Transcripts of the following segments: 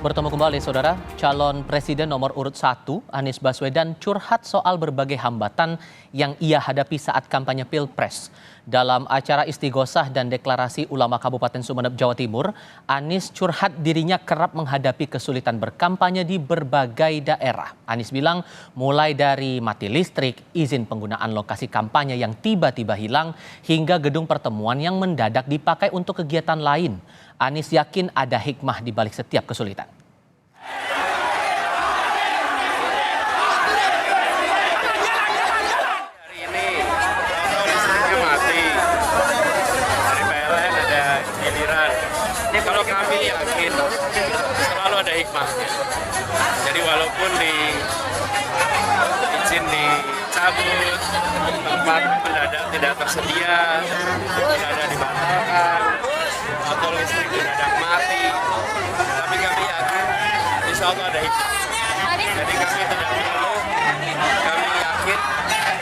Bertemu kembali, Saudara. Calon Presiden nomor urut 1, Anies Baswedan, curhat soal berbagai hambatan yang ia hadapi saat kampanye Pilpres. Dalam acara istighosah dan deklarasi ulama Kabupaten Sumeneb, Jawa Timur, Anies curhat dirinya kerap menghadapi kesulitan berkampanye di berbagai daerah. Anies bilang mulai dari mati listrik, izin penggunaan lokasi kampanye yang tiba-tiba hilang, hingga gedung pertemuan yang mendadak dipakai untuk kegiatan lain. Anies yakin ada hikmah di balik setiap kesulitan. Hari ini listriknya mati, dari PLN ada giliran. Ini kalau kami yakin selalu ada hikmahnya. Jadi walaupun izin dicabut, tempat mendadak tidak tersedia, tidak dibatalkan, atau listrik mendadak mati, tapi kami yakin insya Allah ada hikmah. Jadi kami tidak mengeluh, kami yakin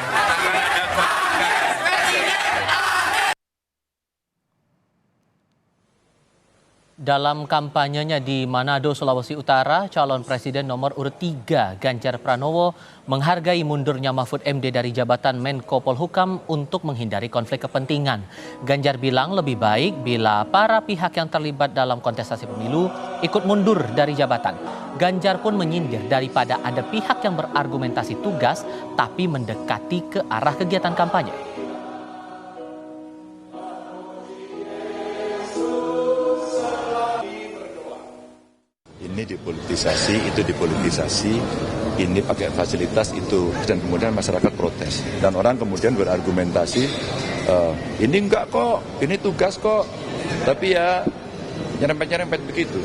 akan ada keberkahan. Dalam kampanyenya di Manado, Sulawesi Utara, calon presiden nomor urut 3 Ganjar Pranowo menghargai mundurnya Mahfud MD dari jabatan Menko Polhukam untuk menghindari konflik kepentingan. Ganjar bilang lebih baik bila para pihak yang terlibat dalam kontestasi pemilu ikut mundur dari jabatan. Ganjar pun menyindir daripada ada pihak yang berargumentasi tugas tapi mendekati ke arah kegiatan kampanye. Ini dipolitisasi, itu dipolitisasi, ini pakai fasilitas itu, dan kemudian masyarakat protes. Dan orang kemudian berargumentasi, ini enggak kok, ini tugas kok, tapi ya nyerempet-nyerempet begitu.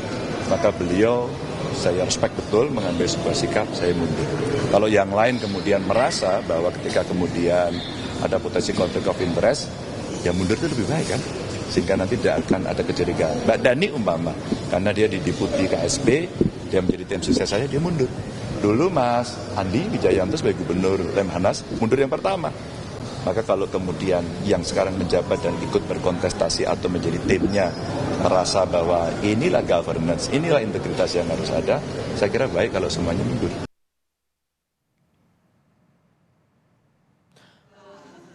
Maka beliau, saya respect betul mengambil sebuah sikap, saya mundur. Kalau yang lain kemudian merasa bahwa ketika kemudian ada potensi konflik of interest, ya mundur itu lebih baik kan? Sehingga nanti tidak akan ada kecurigaan. Mbak Dhani umpama, karena dia di Deputi KSP, dia menjadi tim sukses saya, dia mundur. Dulu Mas Andi Wijayanto sebagai Gubernur Lemhanas mundur yang pertama. Maka kalau kemudian yang sekarang menjabat dan ikut berkontestasi atau menjadi timnya merasa bahwa inilah governance, inilah integritas yang harus ada, saya kira baik kalau semuanya mundur.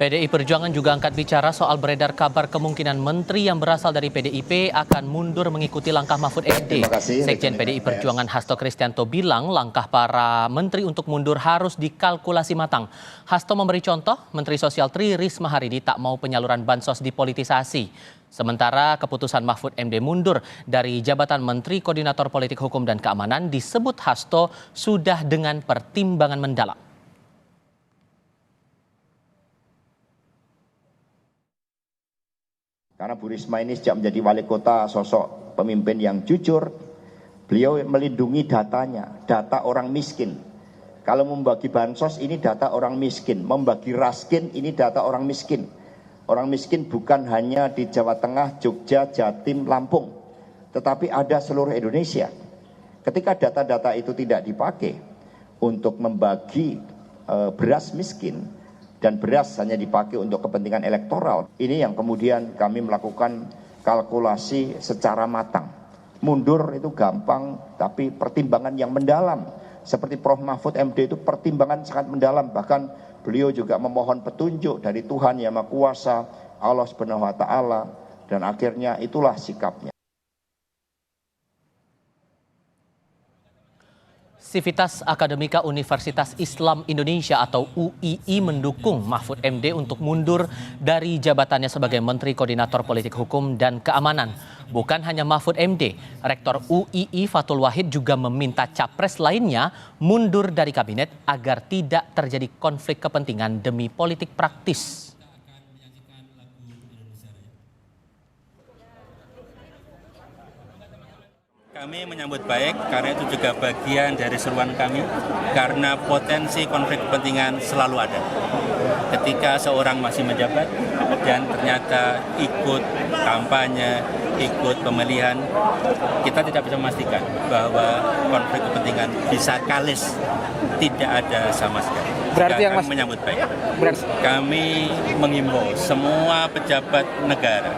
PDI Perjuangan juga angkat bicara soal beredar kabar kemungkinan menteri yang berasal dari PDIP akan mundur mengikuti langkah Mahfud MD. Sekjen PDI Perjuangan Hasto Kristianto bilang langkah para menteri untuk mundur harus dikalkulasi matang. Hasto memberi contoh, Menteri Sosial Tri Risma hari ini tak mau penyaluran bansos dipolitisasi. Sementara keputusan Mahfud MD mundur dari jabatan Menteri Koordinator Politik Hukum dan Keamanan disebut Hasto sudah dengan pertimbangan mendalam. Karena Bu Risma ini sejak menjadi wali kota sosok pemimpin yang jujur, beliau melindungi datanya, data orang miskin. Kalau membagi bansos ini data orang miskin, membagi raskin ini data orang miskin. Orang miskin bukan hanya di Jawa Tengah, Jogja, Jatim, Lampung, tetapi ada seluruh Indonesia. Ketika data-data itu tidak dipakai untuk membagi beras miskin, dan beras hanya dipakai untuk kepentingan elektoral. Ini yang kemudian kami melakukan kalkulasi secara matang. Mundur itu gampang, tapi pertimbangan yang mendalam. Seperti Prof. Mahfud MD itu pertimbangan sangat mendalam. Bahkan beliau juga memohon petunjuk dari Tuhan Yang Maha Kuasa, Allah Subhanahu wa Ta'ala, dan akhirnya itulah sikapnya. Sivitas Akademika Universitas Islam Indonesia atau UII mendukung Mahfud MD untuk mundur dari jabatannya sebagai Menteri Koordinator Politik Hukum dan Keamanan. Bukan hanya Mahfud MD, Rektor UII Fathul Wahid juga meminta capres lainnya mundur dari kabinet agar tidak terjadi konflik kepentingan demi politik praktis. Kami menyambut baik karena itu juga bagian dari seruan kami karena potensi konflik kepentingan selalu ada. Ketika seorang masih menjabat dan ternyata ikut kampanye, ikut pemilihan, kita tidak bisa memastikan bahwa konflik kepentingan bisa kalis, tidak ada sama sekali. Berarti yang kami menyambut baik. Kami mengimbau semua pejabat negara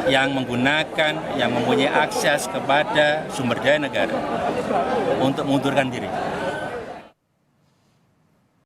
yang menggunakan, yang mempunyai akses kepada sumber daya negara untuk mengundurkan diri.